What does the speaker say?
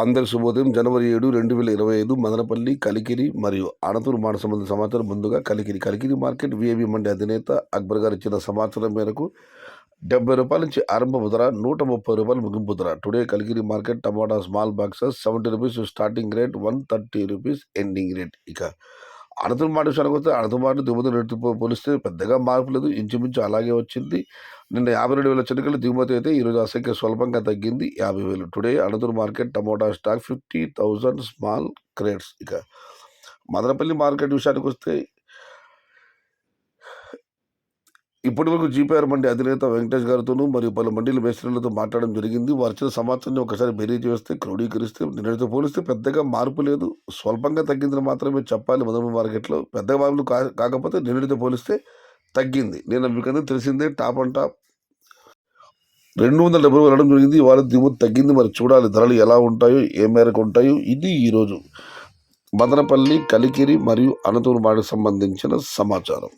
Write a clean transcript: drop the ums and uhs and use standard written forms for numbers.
అందరి శుభోదయం. జనవరి 7, 2025 మదనపల్లి, కలికిరి మరియు అణతూరు మాట సంబంధించిన సమాచారం. ముందుగా కలికిరి మార్కెట్ విఐబి మండి అధినేత అక్బర్ గారు ఇచ్చిన సమాచారం మేరకు ₹70 నుంచి ఆరంభ ధర, ₹130 ముగింపు ధర. టుడే కలికిరి మార్కెట్ టమాటా small boxes ₹70 starting rate, ₹130 ending rate. ఇక అణతూరు మాట విషయానికి వస్తే అణతూరు మాట దిగుమతి రేటుతో పోలిస్తే పెద్దగా మార్పు లేదు, ఇంచుమించు అలాగే వచ్చింది. నిన్న 52,000 చెనికలు దిగుమతి అయితే ఈరోజు అసంఖ్య స్వల్పంగా తగ్గింది, 50,000. టుడే అణతూరు market tomato stock 50,000 small crates. ఇక మదనపల్లి మార్కెట్ విషయానికి వస్తే ఇప్పటి వరకు జీపీఆర్ మండి అధినేత వెంకటేష్ గారితోనూ మరియు పలు మండీల మేస్త్రీలతో మాట్లాడడం జరిగింది. వారు ఇచ్చిన సమాచారాన్ని ఒకసారి బేరీజ్ వేస్తే, క్రోడీకరిస్తే నిన్నటితో పోలిస్తే పెద్దగా మార్పు లేదు, స్వల్పంగా తగ్గిందని మాత్రమే చెప్పాలి. మదనపల్లి మార్కెట్లో పెద్ద మార్పులు కాకపోతే నిన్నటితో పోలిస్తే తగ్గింది. నేను మీకు తెలిసిందే, టాప్ అండ్ టాప్ ₹270 వెళ్ళడం జరిగింది. ఇవాళ దిగుమతి తగ్గింది. మరి చూడాలి ధరలు ఎలా ఉంటాయో, ఏ మేరకు ఉంటాయో. ఇది ఈరోజు మదనపల్లి, కలికిరి మరియు అణతూరు మాటకు సంబంధించిన సమాచారం.